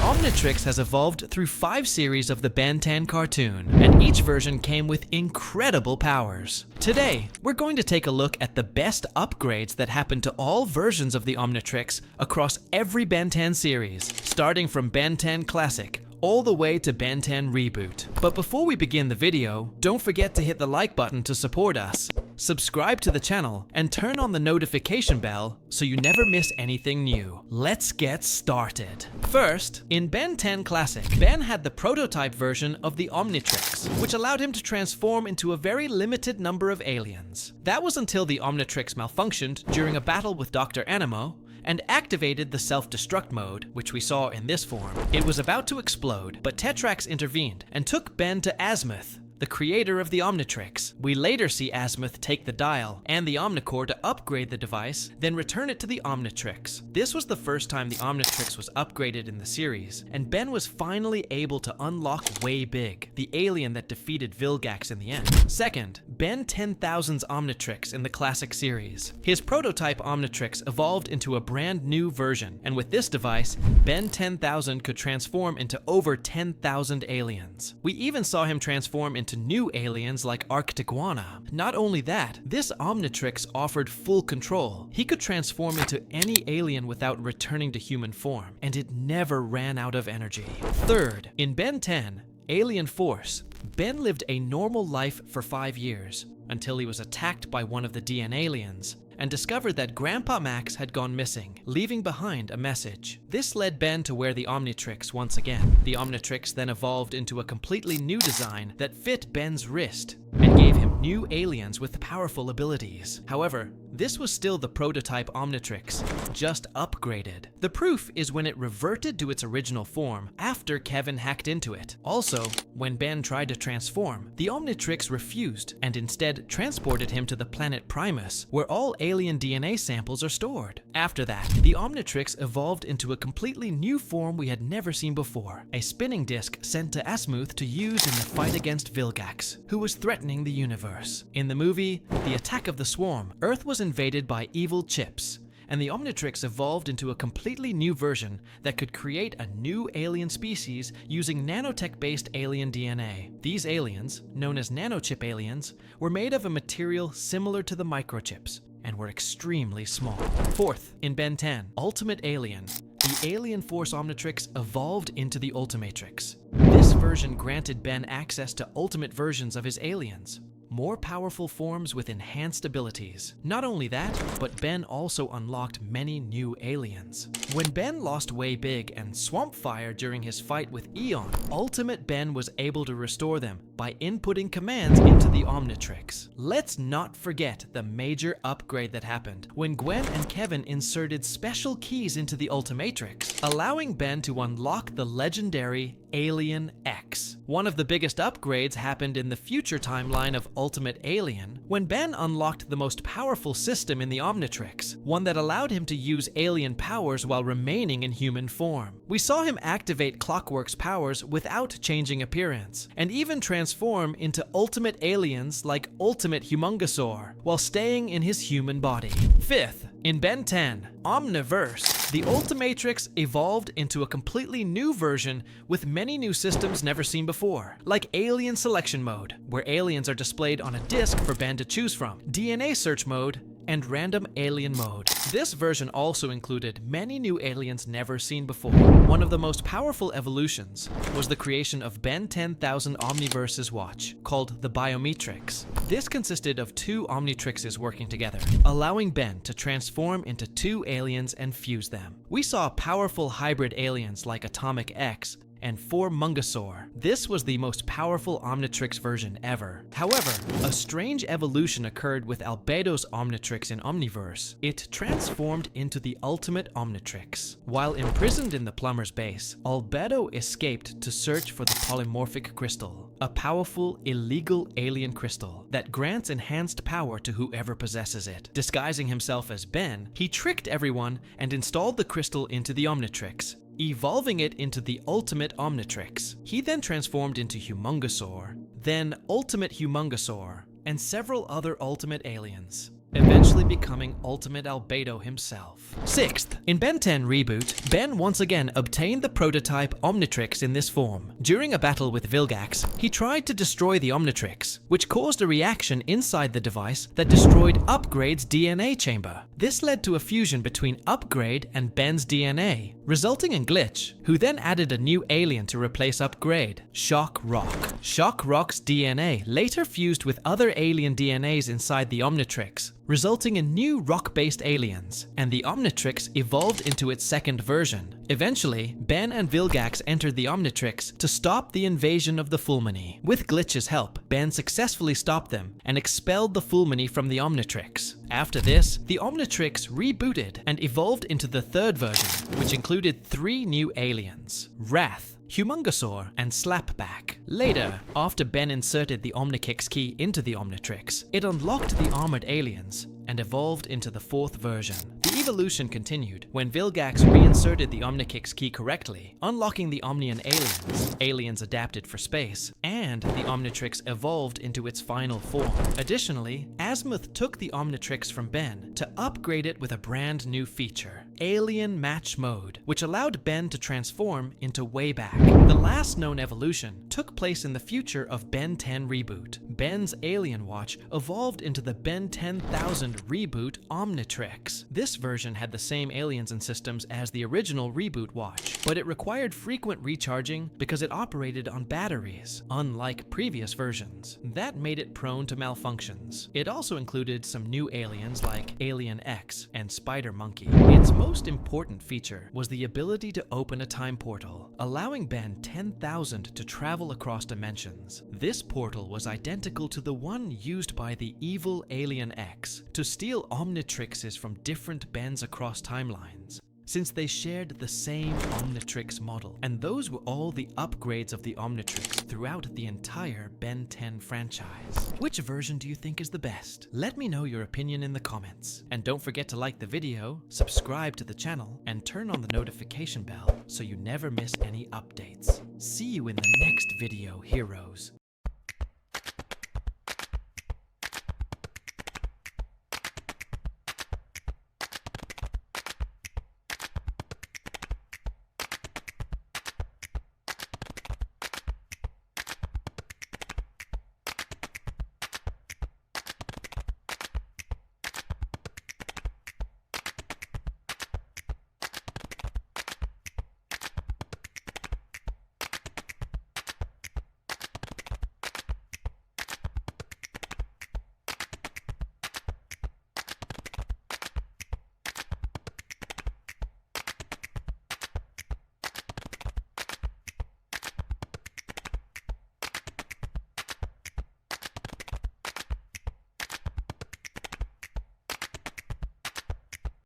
Omnitrix has evolved through 5 series of the Ben 10 cartoon, and each version came with incredible powers. Today, we're going to take a look at the best upgrades that happened to all versions of the Omnitrix across every Ben 10 series, starting from Ben 10 Classic all the way to Ben 10 Reboot. But before we begin the video, don't forget to hit the like button to support us, subscribe to the channel, and turn on the notification bell so you never miss anything new. Let's get started. First, in Ben 10 Classic, Ben had the prototype version of the Omnitrix, which allowed him to transform into a very limited number of aliens. That was until the Omnitrix malfunctioned during a battle with Dr. Animo, and activated the self-destruct mode, which we saw in this form. It was about to explode, but Tetrax intervened and took Ben to Azimuth, the creator of the Omnitrix. We later see Azimuth take the dial and the Omnicore to upgrade the device, then return it to the Omnitrix. This was the first time the Omnitrix was upgraded in the series, and Ben was finally able to unlock Way Big, the alien that defeated Vilgax in the end. Second, Ben 10,000's Omnitrix in the classic series. His prototype Omnitrix evolved into a brand new version, and with this device, Ben 10,000 could transform into over 10,000 aliens. We even saw him transform into new aliens like Arctiguana. Not only that, this Omnitrix offered full control. He could transform into any alien without returning to human form, and it never ran out of energy. Third, in Ben 10, Alien Force, Ben lived a normal life for 5 years, until he was attacked by one of the DN aliens, and discovered that Grandpa Max had gone missing, leaving behind a message. This led Ben to wear the Omnitrix once again. The Omnitrix then evolved into a completely new design that fit Ben's wrist, and gave him new aliens with powerful abilities. However, this was still the prototype Omnitrix, just upgraded. The proof is when it reverted to its original form after Kevin hacked into it. Also, when Ben tried to transform, the Omnitrix refused and instead transported him to the planet Primus, where all alien DNA samples are stored. After that, the Omnitrix evolved into a completely new form we had never seen before, a spinning disc sent to Azimuth to use in the fight against Vilgax, who was threatening the universe. In the movie, The Attack of the Swarm, Earth was invaded by evil chips, and the Omnitrix evolved into a completely new version that could create a new alien species using nanotech-based alien DNA. These aliens, known as nanochip aliens, were made of a material similar to the microchips, and were extremely small. Fourth, in Ben 10, Ultimate Alien, the Alien Force Omnitrix evolved into the Ultimatrix. This version granted Ben access to ultimate versions of his aliens, more powerful forms with enhanced abilities. Not only that, but Ben also unlocked many new aliens. When Ben lost Way Big and Swampfire during his fight with Eon, Ultimate Ben was able to restore them by inputting commands into the Omnitrix. Let's not forget the major upgrade that happened when Gwen and Kevin inserted special keys into the Ultimatrix, allowing Ben to unlock the legendary Alien X. One of the biggest upgrades happened in the future timeline of Ultimate Alien, when Ben unlocked the most powerful system in the Omnitrix, one that allowed him to use alien powers while remaining in human form. We saw him activate Clockwork's powers without changing appearance, and even transform into ultimate aliens like Ultimate Humongosaur, while staying in his human body. Fifth, in Ben 10, Omniverse, the Ultimatrix evolved into a completely new version with many new systems never seen before, like Alien Selection Mode, where aliens are displayed on a disc for Ben to choose from, DNA Search Mode, and Random Alien Mode. This version also included many new aliens never seen before. One of the most powerful evolutions was the creation of Ben 10,000 Omniverse's watch, called the Biometrix. This consisted of 2 Omnitrixes working together, allowing Ben to transform into 2 aliens and fuse them. We saw powerful hybrid aliens like Atomic X and 4 Mungosaur. This was the most powerful Omnitrix version ever. However, a strange evolution occurred with Albedo's Omnitrix in Omniverse. It transformed into the Ultimate Omnitrix. While imprisoned in the plumber's base, Albedo escaped to search for the polymorphic crystal, a powerful, illegal alien crystal that grants enhanced power to whoever possesses it. Disguising himself as Ben, he tricked everyone and installed the crystal into the Omnitrix, evolving it into the Ultimate Omnitrix. He then transformed into Humongosaur, then Ultimate Humongosaur, and several other ultimate aliens. eventually becoming Ultimate Albedo himself. 6th, in Ben 10 Reboot, Ben once again obtained the prototype Omnitrix in this form. During a battle with Vilgax, he tried to destroy the Omnitrix, which caused a reaction inside the device that destroyed Upgrade's DNA chamber. This led to a fusion between Upgrade and Ben's DNA, resulting in Glitch, who then added a new alien to replace Upgrade, Shock Rock. Shock Rock's DNA later fused with other alien DNAs inside the Omnitrix, resulting in new rock-based aliens, and the Omnitrix evolved into its second version. Eventually, Ben and Vilgax entered the Omnitrix to stop the invasion of the Fulmini. With Glitch's help, Ben successfully stopped them and expelled the Fulmini from the Omnitrix. After this, the Omnitrix rebooted and evolved into the third version, which included 3 new aliens: Wrath, Humongosaur, and Slapback. Later, after Ben inserted the Omnikix key into the Omnitrix, it unlocked the armored aliens and evolved into the 4th version. The evolution continued when Vilgax reinserted the Omnikix key correctly, unlocking the Omnian aliens, aliens adapted for space, and the Omnitrix evolved into its final form. Additionally, Azimuth took the Omnitrix from Ben to upgrade it with a brand new feature, Alien Match Mode, which allowed Ben to transform into Wayback. The last known evolution took place in the future of Ben 10 Reboot. Ben's Alien Watch evolved into the Ben 10,000 Reboot Omnitrix. This version had the same aliens and systems as the original Reboot Watch, but it required frequent recharging because it operated on batteries, unlike previous versions. That made it prone to malfunctions. It also included some new aliens like Alien X and Spider Monkey. Its most important feature was the ability to open a time portal, allowing Ben 10,000 to travel across dimensions. This portal was identical to the one used by the evil Alien X to steal Omnitrixes from different Bens across timelines, since they shared the same Omnitrix model, and those were all the upgrades of the Omnitrix throughout the entire Ben 10 franchise. Which version do you think is the best? Let me know your opinion in the comments. And don't forget to like the video, subscribe to the channel, and turn on the notification bell so you never miss any updates. See you in the next video, heroes.